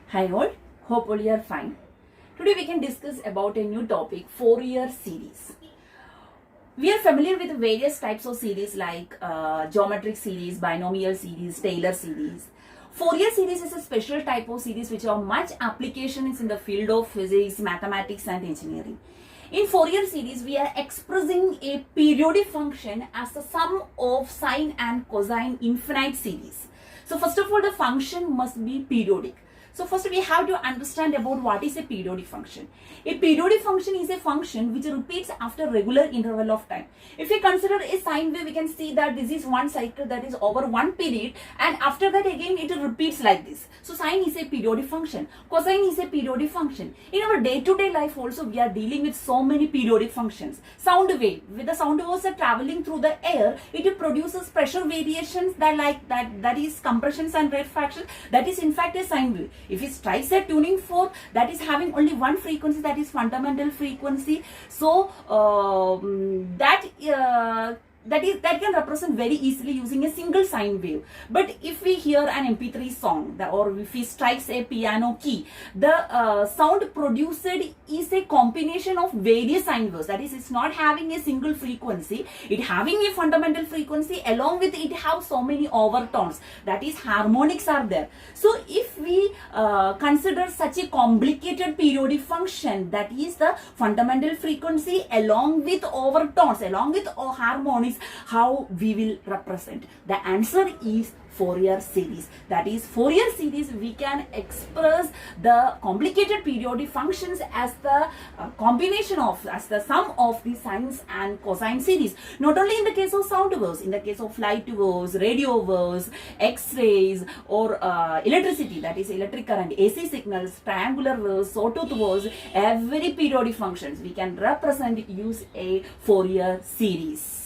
Hi all, hope all you are fine. Today we can discuss about a new topic, Fourier series. We are familiar with various types of series like geometric series, binomial series, Taylor series. Fourier series is a special type of series which have much applications in the field of physics, mathematics and engineering. In Fourier series, we are expressing a periodic function as the sum of sine and cosine infinite series. So first of all, the function must be periodic. So first we have to understand about what is a periodic function. A periodic function is a function which repeats after regular interval of time. If we consider a sine wave, we can see that this is one cycle, that is over one period, and after that again it repeats like this. So sine is a periodic function, cosine is a periodic function. In our day-to-day life also we are dealing with so many periodic functions. Sound wave, with the sound waves are traveling through the air, it produces pressure variations that is compressions and rarefaction. That is in fact a sine wave. If it strikes a tuning fork, that is having only one frequency, that is fundamental frequency. So that can represent very easily using a single sine wave. But if we hear an MP3 song or if we strikes a piano key, the sound produced is a combination of various sine waves. That is, it's not having a single frequency, it having a fundamental frequency, along with it have so many overtones, that is harmonics are there. So if we consider such a complicated periodic function, that is the fundamental frequency along with overtones, along with harmonics, how we will represent? The answer is Fourier series. That is, Fourier series we can express the complicated periodic functions as the combination of, as the sum of the sines and cosine series. Not only in the case of sound waves, in the case of light waves, radio waves, X-rays, or electricity, that is electric current, AC signals, triangular waves, sawtooth waves, every periodic functions we can represent use a Fourier series.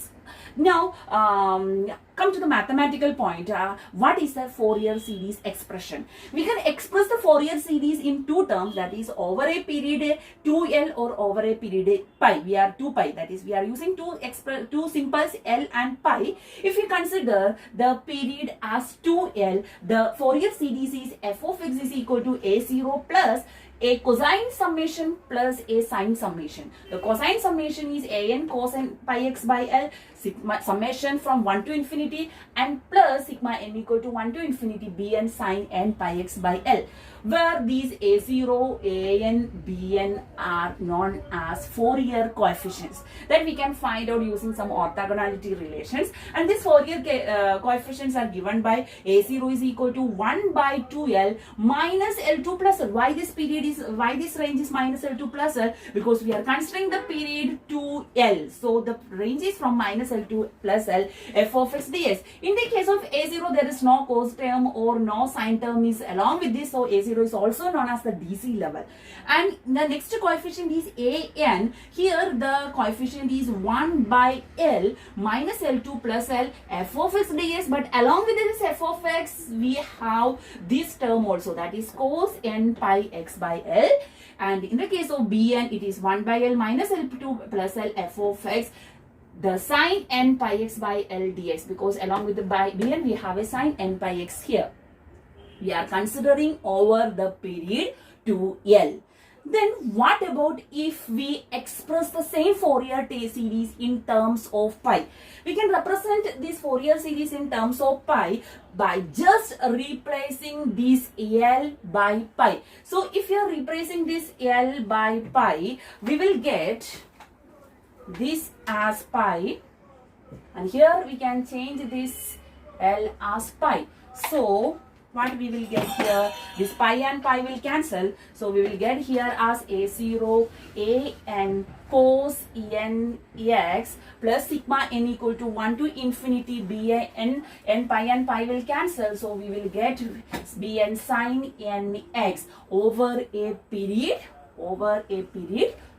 Now, come to the mathematical point. What is a Fourier series expression? We can express the Fourier series in two terms, that is over a period 2L or over a period pi. We are 2 pi, that is we are using two simples L and pi. If we consider the period as 2L, the Fourier series is f of x is equal to a0 plus a cosine summation plus a sine summation. The cosine summation is an cos n pi x by L, sigma summation from 1 to infinity, and plus sigma n equal to 1 to infinity bn sine n pi x by L, where these a0, an, bn are known as Fourier coefficients that we can find out using some orthogonality relations. And these Fourier coefficients are given by a0 is equal to 1 by 2L minus L2 plus L. Why this range is minus L2 plus L? Because we are considering the period 2L. So the range is from minus L2 plus L f of x ds. In the case of a0, there is no cos term or no sine term is along with this. So a0 is also known as the DC level. And the next coefficient is an. Here the coefficient is 1 by L minus L2 plus L f of x ds. But along with this f of x, we have this term also, that is cos n pi x by L. And in the case of bn, it is 1 by L minus L2 plus L f of x, the sine n pi x by L dx, because along with the bn we have a sine n pi x here. We are considering over the period 2L. Then what about if we express the same Fourier series in terms of pi? We can represent this Fourier series in terms of pi by just replacing this L by pi. So if you are replacing this L by pi, we will get this as pi, and here we can change this L as pi. So what we will get here, this pi and pi will cancel, so we will get here as a0 an cos n x plus sigma n equal to 1 to infinity bn n pi and pi will cancel, so we will get bn sine n x over a period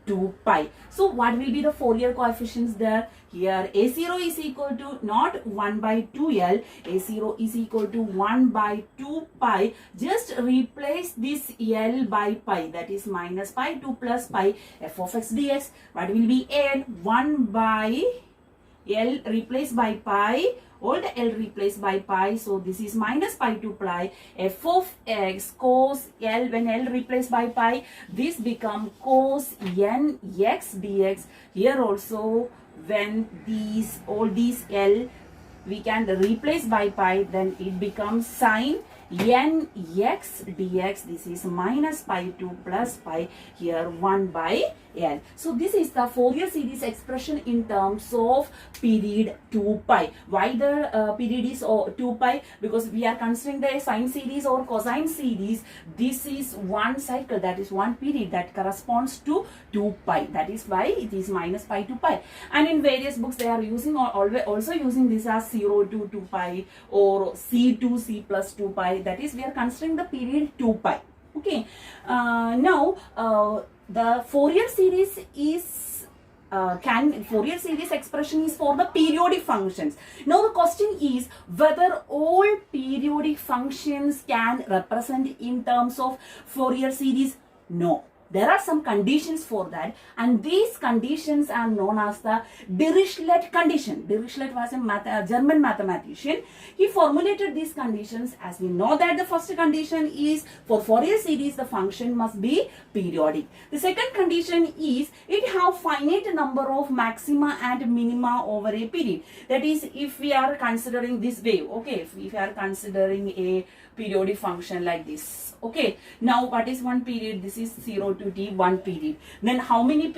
2 pi. So what will be the Fourier coefficients there? Here a0 is equal to not 1 by 2L, a0 is equal to 1 by 2 pi. Just replace this L by pi, that is minus pi 2 plus pi f of x dx. What will be n? 1 by L replaced by pi, old L replaced by pi, so this is minus pi to pi, f of x cos L, when L replaced by pi, this become cos n x dx. Here also, when all these L we can replace by pi, then it becomes sine n x dx. This is minus pi to plus pi, here 1 by L. So this is the Fourier series expression in terms of period 2 pi. Why the period is 2 pi? Because we are considering the sine series or cosine series. This is one cycle, that is one period that corresponds to 2 pi. That is why it is minus pi to pi. And in various books they are using also using this as 0 to 2 pi or c to c plus 2 pi. That is, we are considering the period 2 pi. Okay. Now the Fourier series is Fourier series expression is for the periodic functions. Now the question is whether all periodic functions can represent in terms of Fourier series. No. There are some conditions for that, and these conditions are known as the Dirichlet condition. Dirichlet was a German mathematician. He formulated these conditions. As we know that the first condition is for Fourier series the function must be periodic. The second condition is it have finite number of maxima and minima over a period. That is, if we are considering this wave, okay, if we are considering a periodic function like this, okay, now what is one period? This is 0 to t, one period. Then how many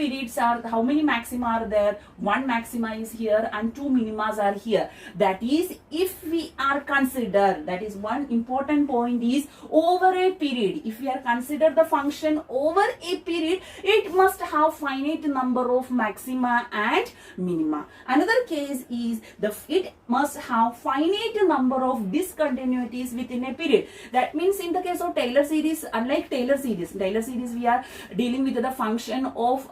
maxima are there? One maxima is here and two minimas are here. That is, if we are consider, that is one important point, is over a period. If we are consider the function over a period, it must have finite number of maxima and minima. Another case is it must have finite number of discontinuities within a period. That means in the case of Taylor series, unlike Taylor series we are dealing with the function of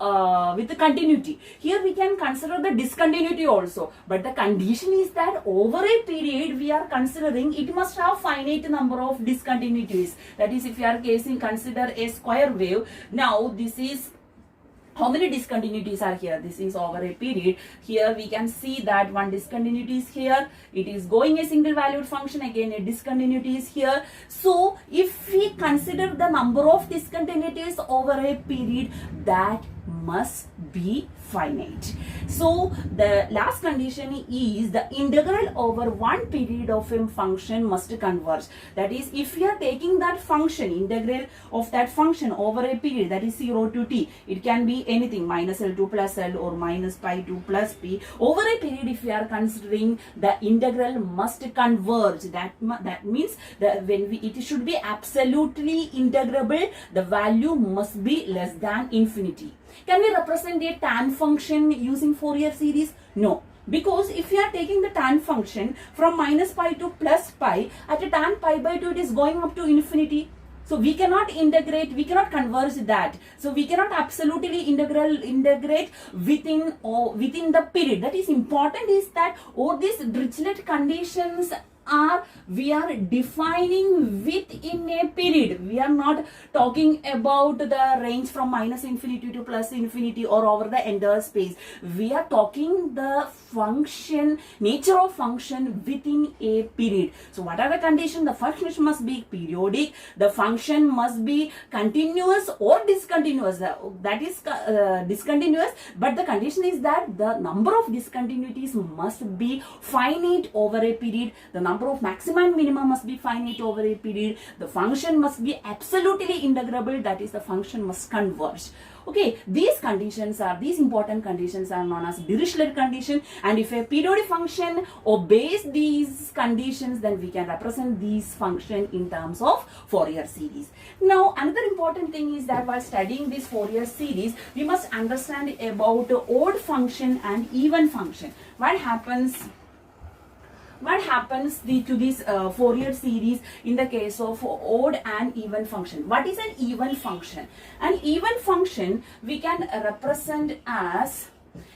with the continuity. Here we can consider the discontinuity also, but the condition is that over a period we are considering it must have finite number of discontinuities. That is, if you are consider a square wave. Now this is how many discontinuities are here? This is over a period. Here we can see that one discontinuity is here. It is going a single valued function. Again, a discontinuity is here. So if we consider the number of discontinuities over a period, that must be finite. So the last condition is the integral over one period of a function must converge. That is, if we are taking that function, integral of that function over a period, that is 0 to t, it can be anything, minus L to plus L or minus pi to plus p. Over a period, if we are considering, the integral must converge. That means that it should be absolutely integrable, the value must be less than infinity. Can we represent a tan function using Fourier series? No. Because if we are taking the tan function from minus pi to plus pi, at a tan pi by 2 it is going up to infinity. So we cannot integrate, we cannot converge that. So we cannot absolutely integrate within the period. That is important is that all these Dirichlet conditions we are defining within a period. We are not talking about the range from minus infinity to plus infinity or over the entire space. We are talking the function, nature of function within a period. So what are the conditions? The function must be periodic, the function must be continuous or discontinuous. That is discontinuous, but the condition is that the number of discontinuities must be finite over a period. The number of maxima and minima must be finite over a period. The function must be absolutely integrable, that is, the function must converge. Okay, these important conditions are known as Dirichlet condition, and if a periodic function obeys these conditions, then we can represent these function in terms of Fourier series. Now, another important thing is that while studying this Fourier series, we must understand about odd function and even function. What happens to this Fourier series in the case of odd and even function? What is an even function? An even function we can represent as,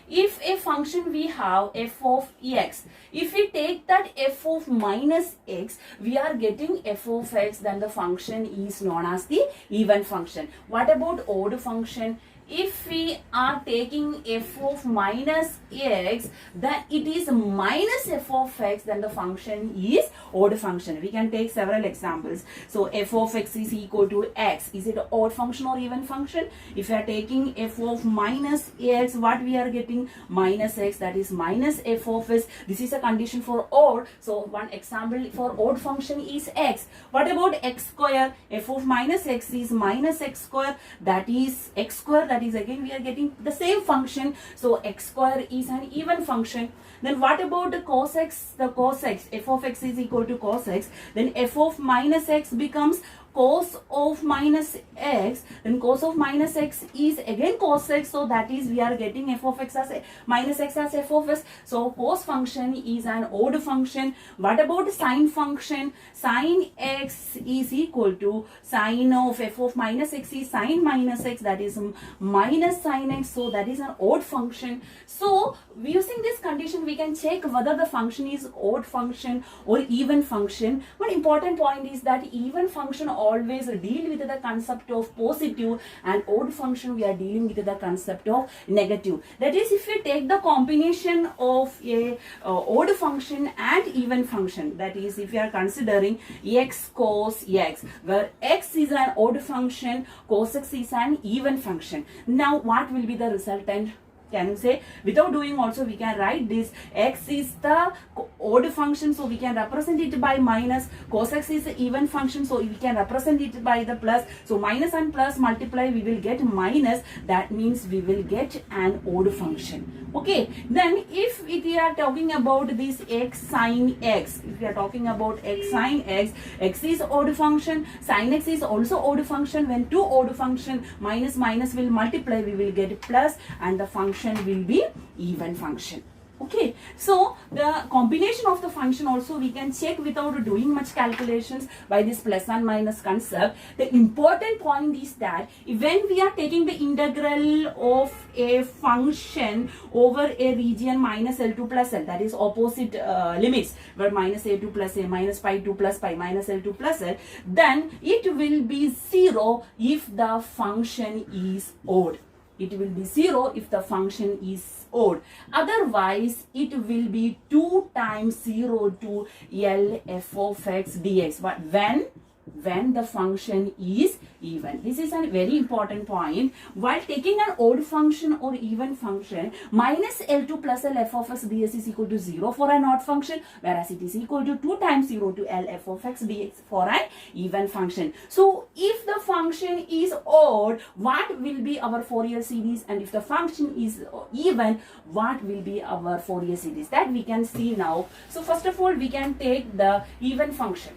if a function we have f of x, if we take that f of minus x, we are getting f of x, then the function is known as the even function. What about odd function? if we are taking f of minus x, then it is minus f of x, then the function is odd function. We can take several examples. So f of x is equal to x. Is it an odd function or even function? If we are taking f of minus x, what we are getting? Minus x, that is minus f of x. This is a condition for odd. So one example for odd function is x. What about x square? F of minus x is minus x square, that is x square, that is again we are getting the same function. So x square is an even function. Then what about the cos x? The cos x, f of x is equal to cos x. Then f of minus x becomes cos of minus x, then cos of minus x is again cos x, so that is we are getting f of x as minus x as f of x. So cos function is an odd function. What about sine function? Sine x is equal to sine of f of minus x is sine minus x, that is minus sine x, so that is an odd function. So using this condition we can check whether the function is odd function or even function. One important point is that even function always deal with the concept of positive, and odd function we are dealing with the concept of negative. That is, if we take the combination of a odd function and even function, that is if we are considering x cos x, where x is an odd function, cos x is an even function. Now what will be the resultant? Can you say? Without doing also we can write this. X is the odd function, so we can represent it by minus. Cos x is the even function, so we can represent it by the plus. So minus and plus multiply, we will get minus. That means we will get an odd function. Okay. Then if we are talking about this x sine x, if we are talking about x sine x, x is odd function, sine x is also odd function. When two odd function, minus minus will multiply, we will get plus, and the function will be even function. Okay, so the combination of the function also we can check without doing much calculations by this plus and minus concept. The important point is that when we are taking the integral of a function over a region minus L2 plus L, that is opposite limits, where minus A2 plus A, minus pi 2 plus pi, minus L2 plus L, then it will be 0 if the function is odd. It will be 0 if the function is odd. Otherwise, it will be 2 times 0 to L f of x dx. But when the function is even. This is a very important point. While taking an odd function or even function, minus L2 plus L f of x ds is equal to 0 for an odd function, whereas it is equal to 2 times 0 to L f of x dx for an even function. So if the function is odd, what will be our Fourier series? And if the function is even, what will be our Fourier series? That we can see now. So first of all, we can take the even function.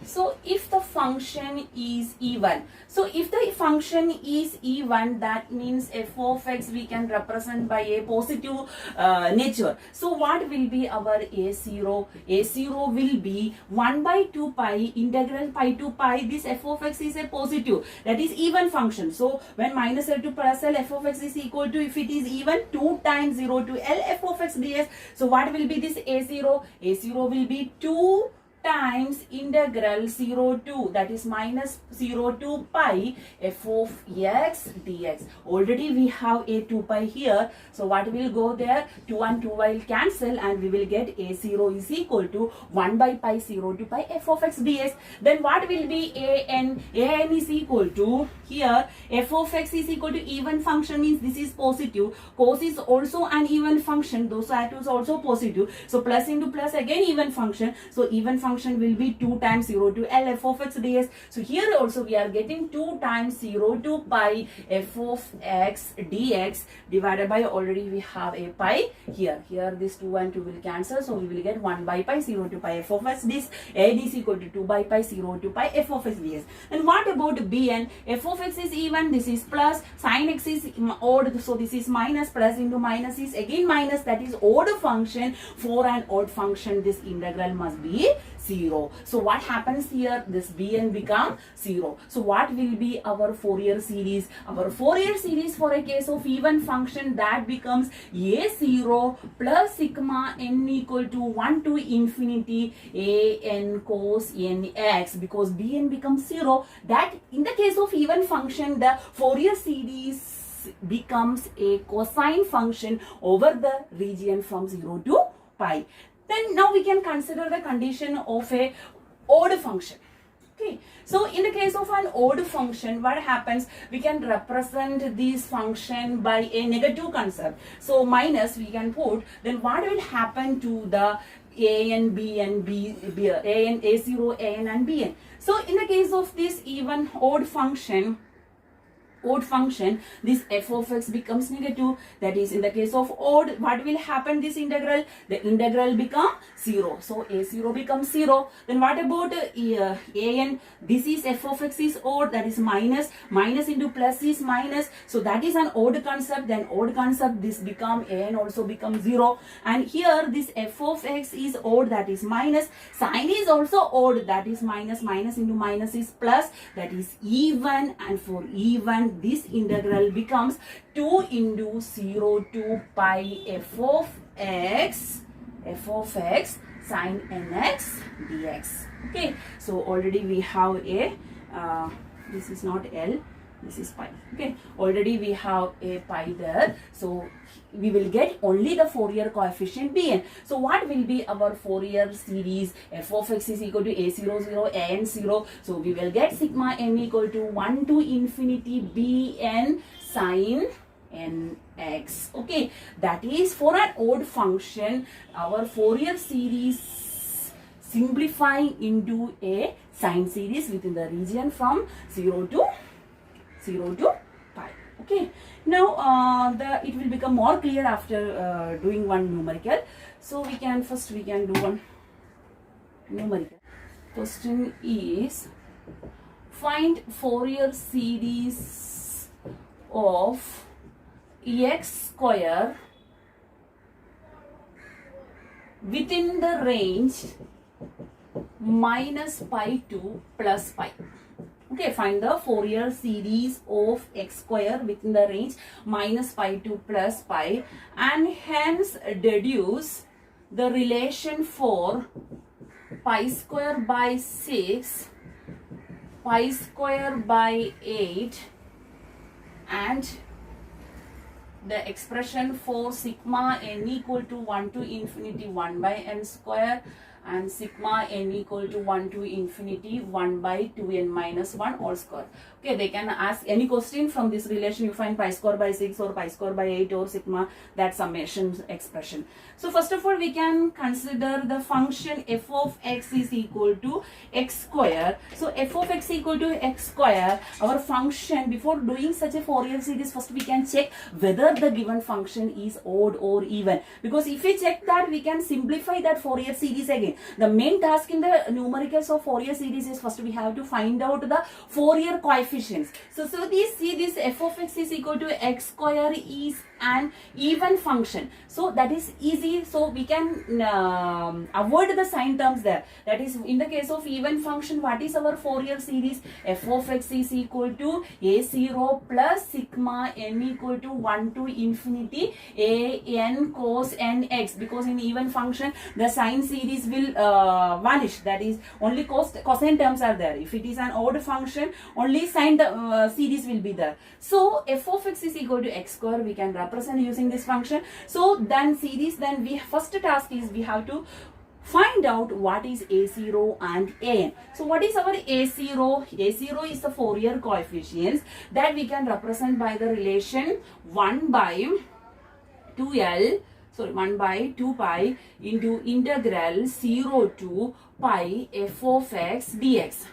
So if the function is even, so if the function is even, that means f of x we can represent by a positive nature. So what will be our a0? A0 will be 1 by 2 pi integral pi to pi. This f of x is a positive, that is even function. So when minus L2 plus L, f of x is equal to, if it is even, 2 times 0 to L f of x ds. So what will be this a0? A0 will be 2 times integral 0 to, that is minus 0 to pi f of x dx. Already we have a 2 pi here, so what will go there? 2 and 2 will cancel, and we will get a0 is equal to 1 by pi 0 to pi f of x dx. Then what will be an? An is equal to, here f of x is equal to even function, means this is positive. Cos is also an even function, those are also positive. So plus into plus, again even function. So even function will be 2 times 0 to L f of x ds. So here also we are getting 2 times 0 to pi f of x dx divided by, already we have a pi here. Here this 2 and 2 will cancel, so we will get 1 by pi 0 to pi f of x ds. A is equal to 2 by pi 0 to pi f of x ds. And what about bn? F of x is even, this is plus, sin x is odd, so this is minus, plus into minus is again minus, that is odd function. For an odd function, this integral must be 0. So what happens here? This Bn become 0. So what will be our Fourier series? Our Fourier series for a case of even function, that becomes a0 plus sigma n equal to 1 to infinity a n cos n x, because Bn becomes 0. That in the case of even function, the Fourier series becomes a cosine function over the region from 0 to pi. Then now we can consider the condition of a odd function. Okay, so in the case of an odd function, what happens? We can represent this function by a negative concept. So minus we can put, then what will happen to the a0, an and bn? So in the case of this even odd function, this f of x becomes negative. That is, in the case of odd, what will happen? This integral, the integral become 0. So a0 becomes 0. Then what about an? This is f of x is odd, that is minus into plus is minus. So that is an odd concept. Then odd concept, this become an also becomes 0. And here this f of x is odd, that is minus. Sign is also odd, that is minus into minus is plus, that is even. And for even, this integral becomes 2 into 0 to pi f of x sine nx dx. Okay, so already we have a this is not L, this is pi. Okay, already we have a pi there, so we will get only the Fourier coefficient Bn. So what will be our Fourier series? F of x is equal to a0 0 an 0. So we will get sigma n equal to 1 to infinity Bn sine nx. Okay, that is for an odd function, our Fourier series simplifying into a sine series within the region from 0 to pi. Okay, now it will become more clear after doing one numerical. So we can do one numerical. Question is, find Fourier series of x square within the range minus pi to plus pi. Okay, find the Fourier series of x square within the range minus pi to plus pi, and hence deduce the relation for pi square by 6, pi square by 8, and the expression for sigma n equal to 1 to infinity 1 by n square, and sigma n equal to 1 to infinity 1 by 2n minus 1 all square. Okay, they can ask any question from this relation. You find pi square by 6 or pi square by 8 or sigma, that summation expression. So first of all, we can consider the function f of x is equal to x square. So f of x equal to x square, our function, before doing such a Fourier series, first we can check whether the given function is odd or even. Because if we check that, we can simplify that Fourier series again. The main task in the numericals of Fourier series is first we have to find out the Fourier coefficients. So this f of x is equal to x square is an even function. So that is easy. So we can avoid the sign terms there. That is, in the case of even function, what is our Fourier series? F of x is equal to a0 plus sigma n equal to 1 to infinity a n cos n x. Because in even function, the sine series will vanish. That is, only cosine terms are there. If it is an odd function, only sine series will be there. So f of x is equal to x square. We can represent using this function. So then series, then we first task is we have to find out what is a0 and an. So what is our a0? A0 is the Fourier coefficients that we can represent by the relation 1 by 2 pi into integral 0 to pi f of x dx.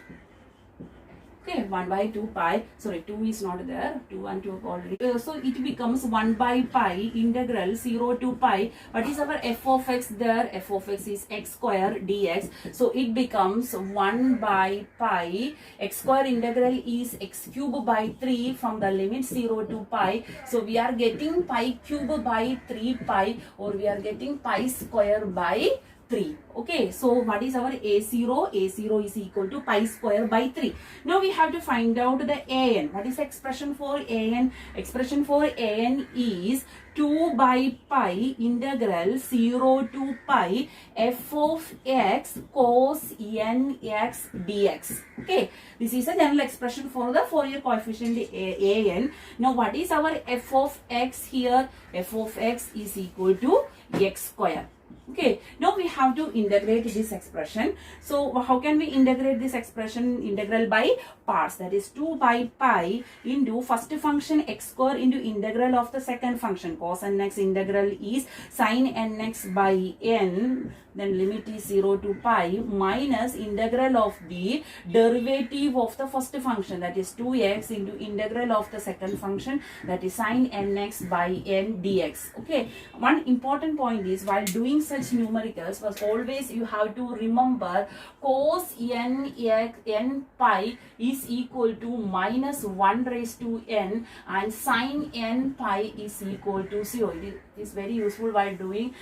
Okay, 1 by 2 pi, 2 is not there, 2 and 2 already. So it becomes 1 by pi integral 0 to pi. What is our f of x there? F of x is x square dx. So it becomes 1 by pi, x square integral is x cube by 3 from the limit 0 to pi. So we are getting pi cube by 3 pi, or we are getting pi square by 3. Okay, so what is our A0? A0 is equal to pi square by 3. Now we have to find out the AN. What is the expression for AN? Expression for AN is 2 by pi integral 0 to pi f of x cos nx dx. Okay, this is a general expression for the Fourier coefficient AN. Now what is our f of x here? F of x is equal to x square. Okay, now we have to integrate this expression. So how can we integrate this expression? Integral by parts, that is 2 by pi into first function x square into integral of the second function cos nx, integral is sin nx by n, then limit is 0 to pi, minus integral of the derivative of the first function, that is 2x into integral of the second function, that is sin nx by n dx. Okay, one important point is while doing such numericals, was always you have to remember cos n pi is equal to minus 1 raised to n and sin n pi is equal to 0. It is very useful while doing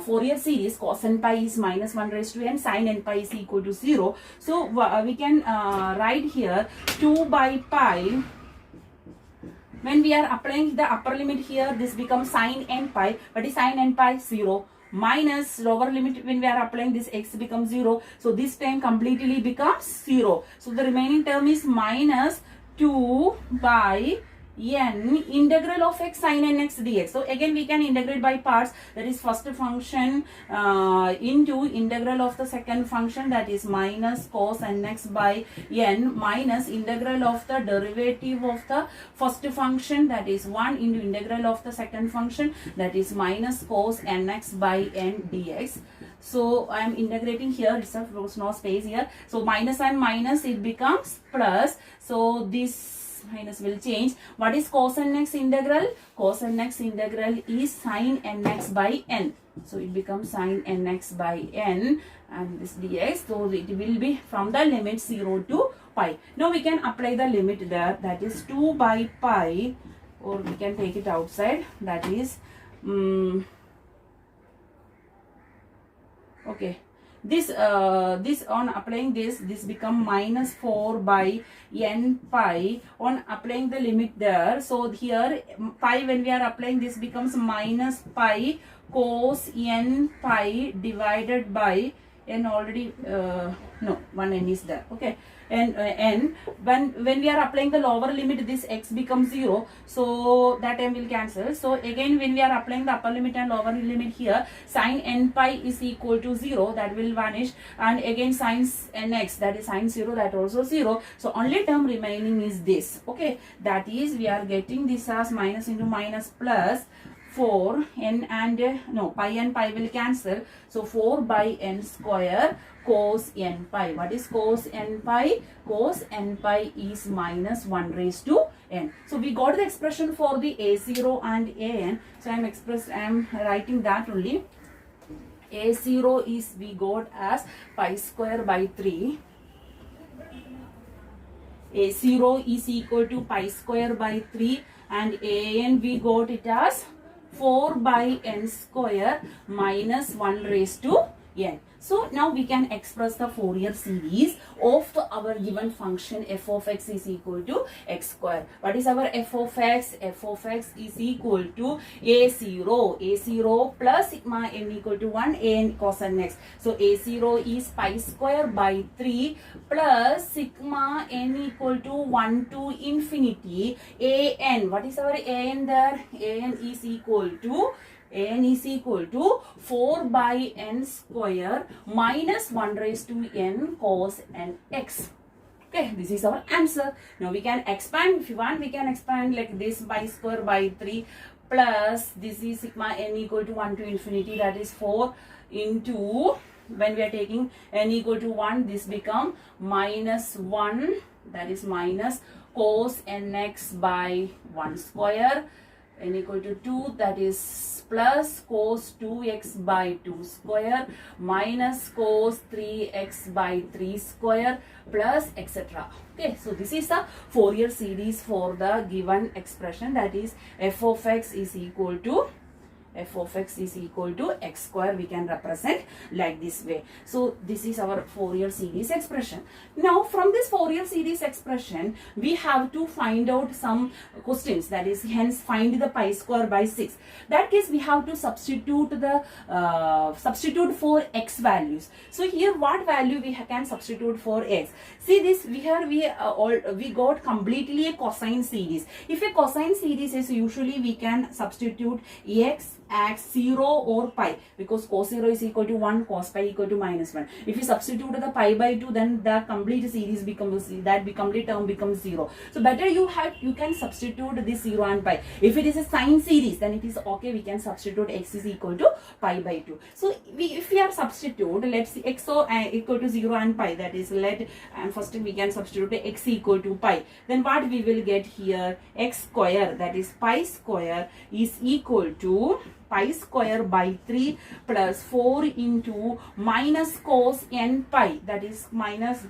Fourier series. Cos n pi is minus 1 raised to n, sin n pi is equal to 0. So we can write here 2 by pi. When we are applying the upper limit here, this becomes sin n pi. What is sin n pi? 0. Minus lower limit, when we are applying this, x becomes 0. So this term completely becomes 0. So the remaining term is minus 2 by n integral of x sin nx dx. So again we can integrate by parts, that is first function into integral of the second function, that is minus cos nx by n minus integral of the derivative of the first function, that is 1 into integral of the second function, that is minus cos nx by n dx. So I am integrating here itself, there was no space here. So minus and minus, it becomes plus. So this minus will change. What is cos nx integral? Cos nx integral is sin nx by n. So it becomes sin nx by n and this dx. So it will be from the limit 0 to pi. Now we can apply the limit there, that is 2 by pi, or we can take it outside, that is okay. This on applying this become minus 4 by n pi on applying the limit there. So here pi, when we are applying this, becomes minus pi cos n pi divided by n already no, one n is there. Okay, and n, when we are applying the lower limit, this x becomes 0, so that m will cancel. So again when we are applying the upper limit and lower limit here, sin n pi is equal to 0, that will vanish, and again sin nx, that is sin 0, that also 0. So only term remaining is this. Okay, that is we are getting this as minus into minus plus 4 n and no, pi and pi will cancel. So 4 by n square cos n pi. What is cos n pi? Cos n pi is minus 1 raised to n. So we got the expression for the A0 and AN. So I am writing that only. A0 is we got as pi square by 3. A0 is equal to pi square by 3 and AN we got it as 4 by n square minus 1 raised to n. So now we can express the Fourier series of our given function f of x is equal to x square. What is our f of x? F of x is equal to A0 plus sigma n equal to 1 an cos nx. So A0 is pi square by 3 plus sigma n equal to 1 to infinity an. What is our an there? An is equal to 4 by n square minus 1 raised to n cos nx. Okay, this is our answer. Now we can expand, if you want we can expand like this, pi square by 3 plus this is sigma n equal to 1 to infinity, that is 4 into, when we are taking n equal to 1, this become minus 1, that is minus cos nx by 1 square, n equal to 2, that is plus cos 2x by 2 square minus cos 3x by 3 square plus etc. Okay, so this is the Fourier series for the given expression, that is f of x is equal to f of x is equal to x square. We can represent like this way. So this is our Fourier series expression. Now from this Fourier series expression, we have to find out some questions, that is hence find the pi square by 6. That case we have to substitute the substitute for x values. So here what value we can substitute for x? See this, we got completely a cosine series. If a cosine series is, usually we can substitute x as 0 or pi, because cos 0 is equal to 1, cos pi equal to -1. If you substitute the pi by 2, then the complete series becomes, that complete term becomes 0. So better you can substitute this 0 and pi. If it is a sine series, then it is okay, we can substitute x is equal to pi by 2. So if we are substitute, let's see x equal to 0 and pi, that is first we can substitute x equal to pi. Then what we will get here, x square, that is pi square is equal to pi square by 3 plus 4 into minus cos n pi, that is minus,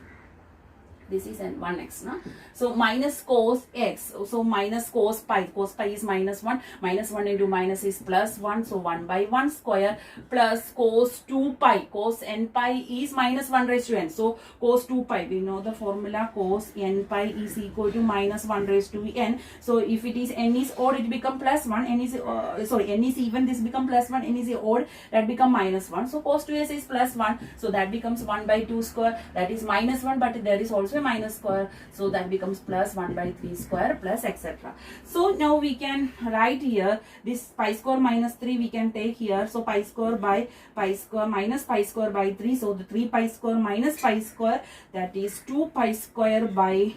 this is n 1x, no? So minus cos x, so minus cos pi is -1, -1 into minus is +1, so 1 by 1 square plus cos 2 pi, cos n pi is -1 raised to n, so cos 2 pi, we know the formula, cos n pi is equal to -1 raised to n. So if it is n is odd, it become +1, n is n is even, this become +1, n is odd, that become -1, so cos 2s is +1, so that becomes 1 by 2 square, that is -1, but there is also a minus square, so that becomes plus 1 by 3 square plus etc. So now we can write here this pi square minus 3 we can take here, so pi square by pi square minus pi square by 3, so the 3 pi square minus pi square, that is 2 pi square by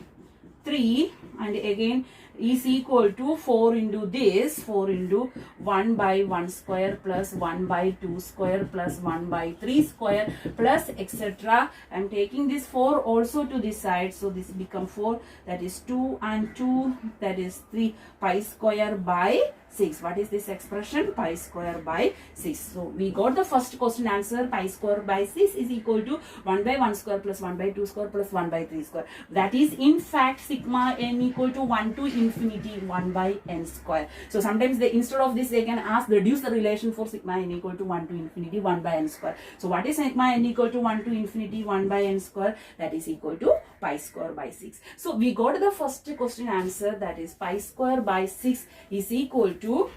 3, and again is equal to 4 into this, 4 into 1 by 1 square plus 1 by 2 square plus 1 by 3 square plus etc. I am taking this 4 also to this side, so this become 4, that is 2 and 2, that is 3 pi square by 6. What is this expression? Pi square by 6. So we got the first question answer, pi square by 6 is equal to 1 by 1 square plus 1 by 2 square plus 1 by 3 square. That is in fact sigma n equal to 1 to infinity 1 by n square. So sometimes they, instead of this, they can ask, reduce the relation for sigma n equal to 1 to infinity 1 by n square. So what is sigma n equal to 1 to infinity 1 by n square? That is equal to pi square by 6. So we got the first question answer, that is pi square by 6 is equal to,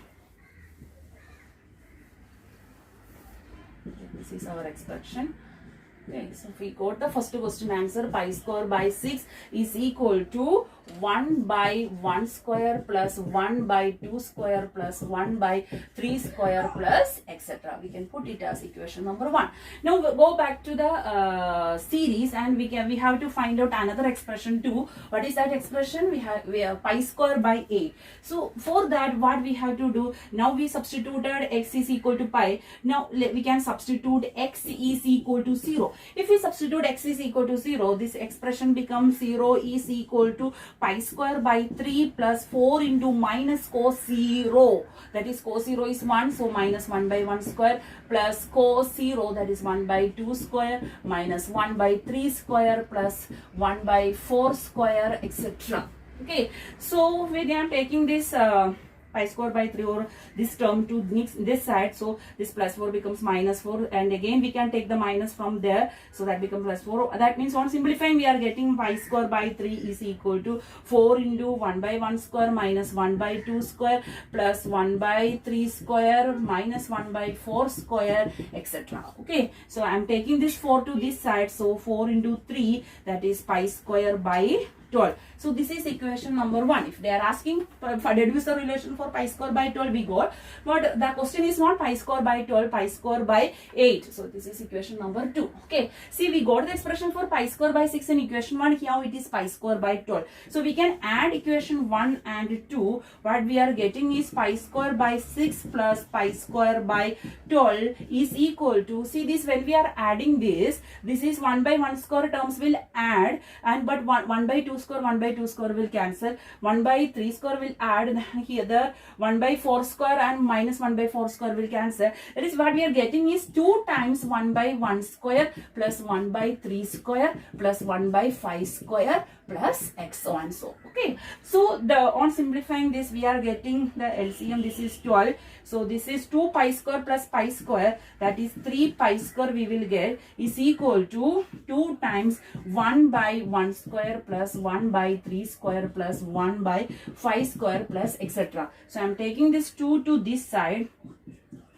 this is our expression. Okay, so we got the first question answer, pi square by 6 is equal to 1 by 1 square plus 1 by 2 square plus 1 by 3 square plus etc. We can put it as equation number 1. Now we'll go back to the series, and we have to find out another expression too. What is that expression? We have pi square by 8. So for that, what we have to do, now we substituted x is equal to pi. Now we can substitute x is equal to 0. If we substitute x is equal to 0, this expression becomes 0 is equal to pi square by 3 plus 4 into minus cos 0, that is cos 0 is 1, so minus 1 by 1 square plus cos 0, that is 1 by 2 square minus 1 by 3 square plus 1 by 4 square etc. Okay, so we are taking this pi square by 3 or this term to this side, so this plus 4 becomes minus 4, and again we can take the minus from there, so that becomes plus 4. That means on simplifying we are getting pi square by 3 is equal to 4 into 1 by 1 square minus 1 by 2 square plus 1 by 3 square minus 1 by 4 square etc. Okay, so I am taking this 4 to this side, so 4 into 3, that is pi square by 12. So this is equation number 1. If they are asking for deduce the relation for pi square by 12, we got. But the question is not pi square by 12, pi square by 8. So this is equation number 2. Okay. See, we got the expression for pi square by 6 in equation 1. Here it is pi square by 12. So we can add equation 1 and 2. What we are getting is pi square by 6 plus pi square by 12 is equal to, see this, when we are adding this is 1 by 1 square terms will add, and but 1 by 2 square, 1 by 2 square will cancel, 1 by 3 square will add, here the 1 by 4 square and minus 1 by 4 square will cancel. That is what we are getting is 2 times 1 by 1 square plus 1 by 3 square plus 1 by 5 square plus x so and so. Okay, so on simplifying this we are getting the LCM. This is 12, so this is 2 pi square plus pi square, that is 3 pi square we will get is equal to 2 times 1 by 1 square plus 1 by 3 square plus 1 by 5 square plus etc. So I am taking this 2 to this side.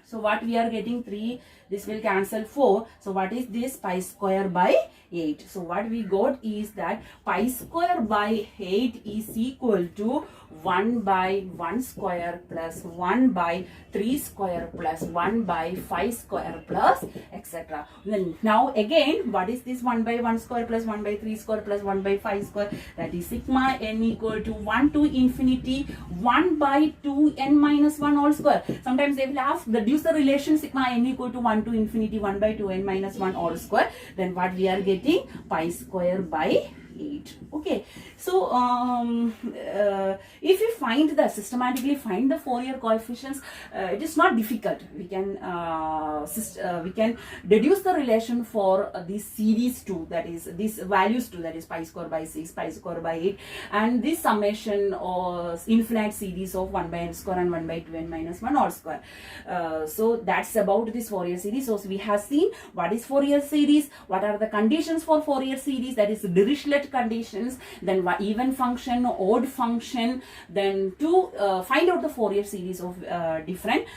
So what we are getting 3, this will cancel 4. So what is this? Pi square by 8. So what we got is that pi square by 8 is equal to 1 by 1 square plus 1 by 3 square plus 1 by 5 square plus etc. Then now again, what is this 1 by 1 square plus 1 by 3 square plus 1 by 5 square? That is sigma n equal to 1 to infinity 1 by 2 n minus 1 all square. Sometimes they will ask, reduce the relation sigma n equal to 1 to infinity 1 by 2 n minus 1 all square. Then what we are getting? Pi square by 8. Okay, so if you systematically find the Fourier coefficients, it is not difficult. We can deduce the relation for this series 2, that is these values 2, that is pi square by 6, pi square by 8, and this summation or infinite series of 1 by n square and 1 by 2 n minus 1 all square. So that's about this Fourier series. So we have seen what is Fourier series, what are the conditions for Fourier series, that is Dirichlet conditions, then even function, odd function, then to find out the Fourier series of different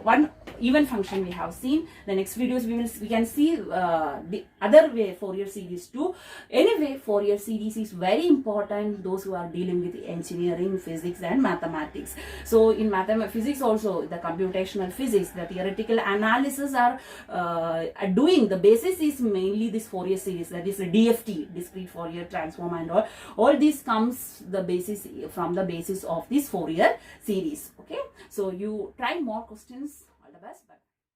one even function we have seen. The next videos we can see the other way Fourier series too. Anyway, Fourier series is very important those who are dealing with engineering, physics and mathematics. So in physics also, the computational physics, the theoretical analysis are doing, the basis is mainly this Fourier series, that is DFT, discrete Fourier transform, and all this comes from the basis of this Fourier series. Okay, so you try more questions. All the best. Bye.